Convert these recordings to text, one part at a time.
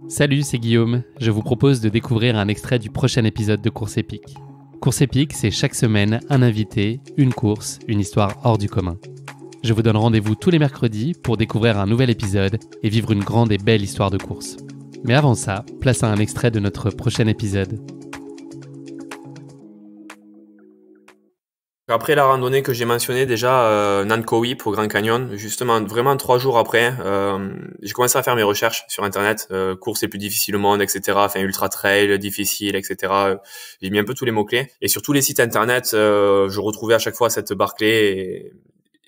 Salut, c'est Guillaume. Je vous propose de découvrir un extrait du prochain épisode de Course épique. Course épique, c'est chaque semaine un invité, une course, une histoire hors du commun. Je vous donne rendez-vous tous les mercredis pour découvrir un nouvel épisode et vivre une grande et belle histoire de course. Mais avant ça, place à un extrait de notre prochain épisode. Après la randonnée que j'ai mentionnée déjà, Nanko Whip au Grand Canyon, justement vraiment 3 jours après, j'ai commencé à faire mes recherches sur internet, course les plus difficiles au monde, etc. Enfin ultra trail, difficile, etc. J'ai mis un peu tous les mots-clés. Et sur tous les sites internet, je retrouvais à chaque fois cette Barclay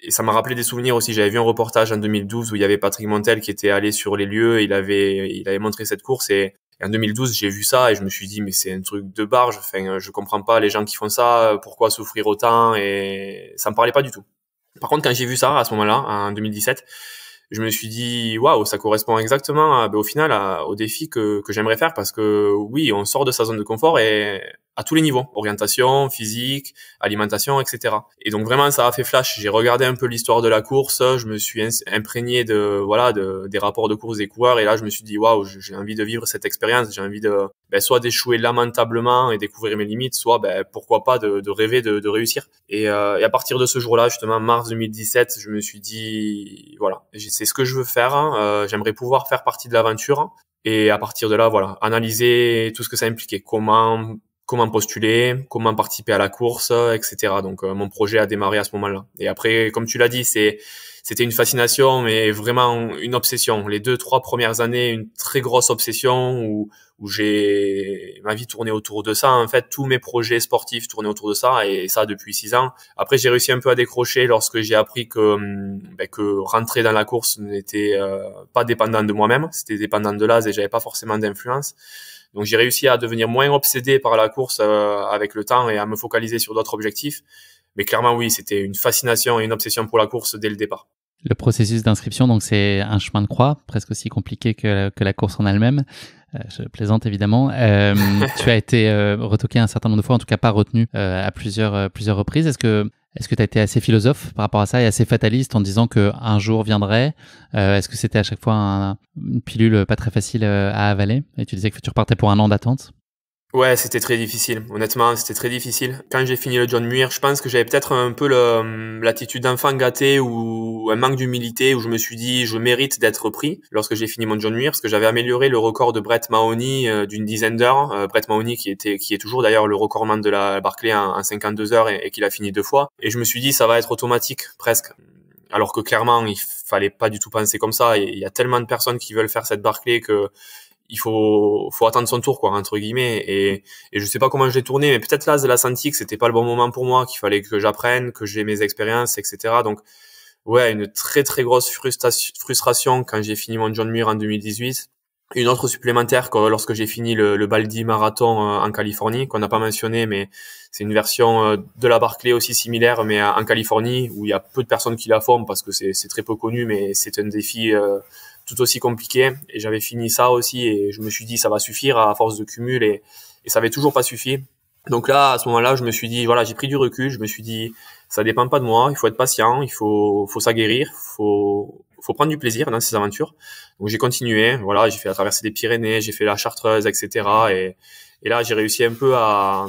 et ça m'a rappelé des souvenirs aussi. J'avais vu un reportage en 2012 où il y avait Patrick Montel qui était allé sur les lieux, il avait montré cette course et en 2012, j'ai vu ça et je me suis dit mais c'est un truc de barge. Enfin, je comprends pas les gens qui font ça. Pourquoi souffrir autant? Et ça me parlait pas du tout. Par contre, quand j'ai vu ça à ce moment-là, en 2017, je me suis dit waouh, ça correspond exactement au final au défi que j'aimerais faire parce que oui, on sort de sa zone de confort et à tous les niveaux, orientation, physique, alimentation, etc. Et donc vraiment ça a fait flash. J'ai regardé un peu l'histoire de la course, je me suis imprégné des rapports de course des coureurs et là je me suis dit waouh, j'ai envie de vivre cette expérience, j'ai envie de soit d'échouer lamentablement et découvrir mes limites, soit pourquoi pas de rêver de réussir. Et à partir de ce jour-là, justement mars 2017, je me suis dit voilà, c'est ce que je veux faire, j'aimerais pouvoir faire partie de l'aventure et à partir de là voilà, analyser tout ce que ça impliquait, comment postuler, comment participer à la course, etc. Donc mon projet a démarré à ce moment-là. Et après, comme tu l'as dit, c'était une fascination, mais vraiment une obsession. Les 2-3 premières années, une très grosse obsession où j'ai ma vie tournée autour de ça. En fait, tous mes projets sportifs tournaient autour de ça, et ça depuis 6 ans. Après, j'ai réussi un peu à décrocher lorsque j'ai appris que rentrer dans la course n'était pas dépendant de moi-même, c'était dépendant de l'AS et j'avais pas forcément d'influence. Donc j'ai réussi à devenir moins obsédé par la course avec le temps et à me focaliser sur d'autres objectifs. Mais clairement oui, c'était une fascination et une obsession pour la course dès le départ. Le processus d'inscription, donc c'est un chemin de croix, presque aussi compliqué que la course en elle-même. Je plaisante évidemment. Tu as été retoqué un certain nombre de fois, en tout cas pas retenu à plusieurs reprises. Est-ce que tu as été assez philosophe par rapport à ça et assez fataliste en disant qu'un jour viendrait? Est-ce que c'était à chaque fois une pilule pas très facile à avaler? Et tu disais que tu repartais pour un an d'attente. Ouais, c'était très difficile. Honnêtement, c'était très difficile. Quand j'ai fini le John Muir, je pense que j'avais peut-être un peu l'attitude d'enfant gâté ou un manque d'humilité où je me suis dit je mérite d'être pris lorsque j'ai fini mon John Muir parce que j'avais amélioré le record de Brett Mahoney d'une dizaine d'heures. Brett Mahoney qui est toujours d'ailleurs le recordman de la Barclay en 52 heures et qu'il a fini 2 fois. Et je me suis dit ça va être automatique presque. Alors que clairement, il fallait pas du tout penser comme ça. Il y a tellement de personnes qui veulent faire cette Barclay que il faut attendre son tour quoi entre guillemets et je sais pas comment je l'ai tourné mais peut-être là je l'ai senti que c'était pas le bon moment pour moi, qu'il fallait que j'apprenne, que j'ai mes expériences, etc. Donc ouais, une très très grosse frustration quand j'ai fini mon John Muir en 2018. Une autre supplémentaire lorsque j'ai fini le Baldy Marathon en Californie, qu'on n'a pas mentionné, mais c'est une version de la Barclay aussi similaire, mais en Californie, où il y a peu de personnes qui la font parce que c'est très peu connu, mais c'est un défi tout aussi compliqué. Et j'avais fini ça aussi, et je me suis dit ça va suffire à force de cumul, et ça avait toujours pas suffi. Donc là, à ce moment-là, je me suis dit, voilà, j'ai pris du recul, je me suis dit, ça dépend pas de moi, il faut être patient, il faut s'aguerrir, faut prendre du plaisir dans ces aventures. Donc j'ai continué, voilà, j'ai fait la traversée des Pyrénées, j'ai fait la Chartreuse, etc. Et là, j'ai réussi un peu à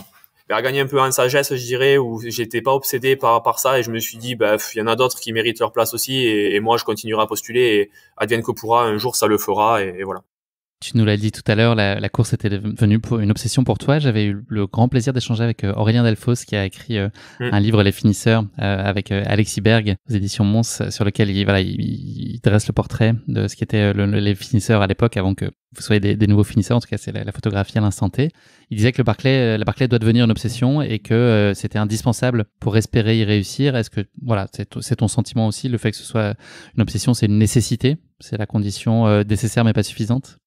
gagner un peu en sagesse, je dirais, où j'étais pas obsédé par ça, et je me suis dit, il y en a d'autres qui méritent leur place aussi, et moi, je continuerai à postuler, et advienne que pourra, un jour, ça le fera, et voilà. Tu nous l'as dit tout à l'heure, la course était devenue une obsession pour toi. J'avais eu le grand plaisir d'échanger avec Aurélien Delfos qui a écrit un livre, Les Finisseurs, avec Alexis Berg aux éditions Mons, sur lequel il dresse le portrait de ce qu'étaient les finisseurs à l'époque, avant que vous soyez des nouveaux finisseurs. En tout cas, c'est la photographie à l'instant T. Il disait que la Barclay doit devenir une obsession et que c'était indispensable pour espérer y réussir. Est-ce que voilà, c'est ton sentiment aussi, le fait que ce soit une obsession, c'est une nécessité, c'est la condition nécessaire mais pas suffisante?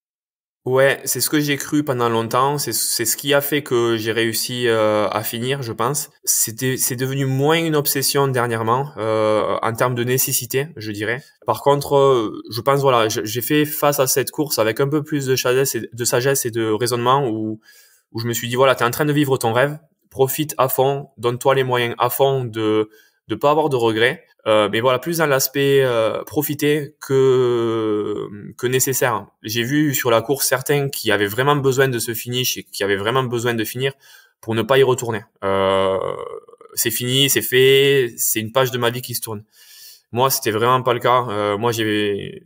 Ouais, c'est ce que j'ai cru pendant longtemps. C'est ce qui a fait que j'ai réussi à finir, je pense. C'est devenu moins une obsession dernièrement en termes de nécessité, je dirais. Par contre, je pense voilà, j'ai fait face à cette course avec un peu plus de sagesse et de raisonnement où je me suis dit voilà, t'es en train de vivre ton rêve, profite à fond, donne-toi les moyens à fond de pas avoir de regrets. Mais voilà, plus dans l'aspect profiter que nécessaire. J'ai vu sur la course certains qui avaient vraiment besoin de ce finish et qui avaient vraiment besoin de finir pour ne pas y retourner. C'est fini, c'est fait, c'est une page de ma vie qui se tourne. Moi, c'était vraiment pas le cas. Moi, j'ai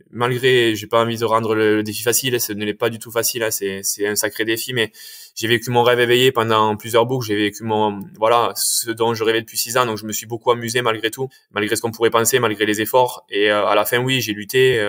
pas envie de rendre le défi facile. Ce ne l'est pas du tout facile. Hein, c'est un sacré défi, mais j'ai vécu mon rêve éveillé pendant plusieurs boucles. J'ai vécu ce dont je rêvais depuis 6 ans. Donc, je me suis beaucoup amusé malgré tout, malgré ce qu'on pourrait penser, malgré les efforts. Et à la fin, oui, j'ai lutté,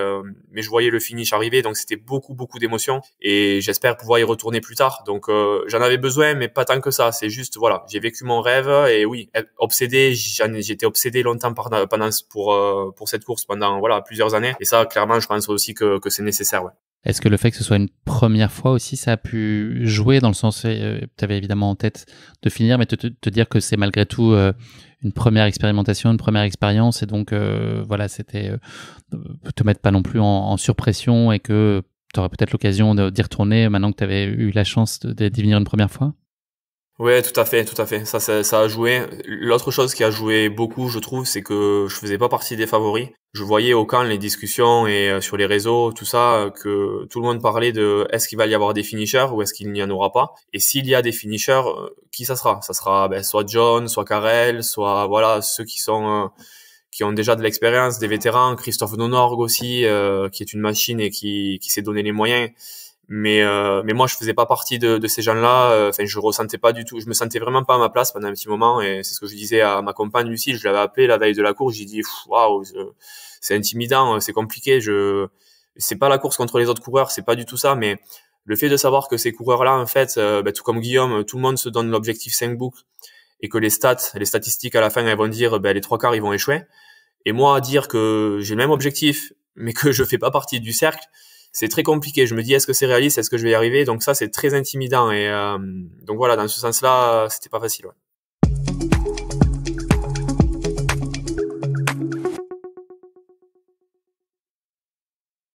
mais je voyais le finish arriver. Donc, c'était beaucoup, beaucoup d'émotions. Et j'espère pouvoir y retourner plus tard. Donc, j'en avais besoin, mais pas tant que ça. C'est juste, voilà, j'ai vécu mon rêve. Et oui, obsédé, j'étais obsédé longtemps pour cette course pendant plusieurs années. Et ça, clairement, je pense aussi que c'est nécessaire. Ouais. Est-ce que le fait que ce soit une première fois aussi, ça a pu jouer dans le sens, tu avais évidemment en tête de finir, mais te dire que c'est malgré tout une première expérimentation, une première expérience, et donc c'était te mettre pas non plus en surpression et que tu aurais peut-être l'occasion d'y retourner maintenant que tu avais eu la chance d'y venir une première fois? Ouais, tout à fait, tout à fait. Ça a joué. L'autre chose qui a joué beaucoup, je trouve, c'est que je faisais pas partie des favoris. Je voyais au camp les discussions et sur les réseaux, tout ça, que tout le monde parlait de est-ce qu'il va y avoir des finishers ou est-ce qu'il n'y en aura pas. Et s'il y a des finishers, qui ça sera? Ça sera soit John, soit Karel, soit ceux qui ont déjà de l'expérience, des vétérans, Christophe Nonorg aussi, qui est une machine et qui s'est donné les moyens. Mais moi je faisais pas partie de ces gens-là. Enfin, je ressentais pas du tout, je me sentais vraiment pas à ma place pendant un petit moment, et c'est ce que je disais à ma compagne Lucie. Je l'avais appelée la veille de la course, j'ai dit waouh, c'est intimidant, c'est compliqué, c'est pas la course contre les autres coureurs, c'est pas du tout ça, mais le fait de savoir que ces coureurs-là, en fait, tout comme Guillaume, tout le monde se donne l'objectif 5 boucles, et que les statistiques à la fin, elles vont dire les 3/4 ils vont échouer, et moi à dire que j'ai le même objectif mais que je fais pas partie du cercle, c'est très compliqué. Je me dis, est-ce que c'est réaliste? Est-ce que je vais y arriver? Donc ça, c'est très intimidant. Et donc voilà, dans ce sens-là, c'était pas facile. Ouais.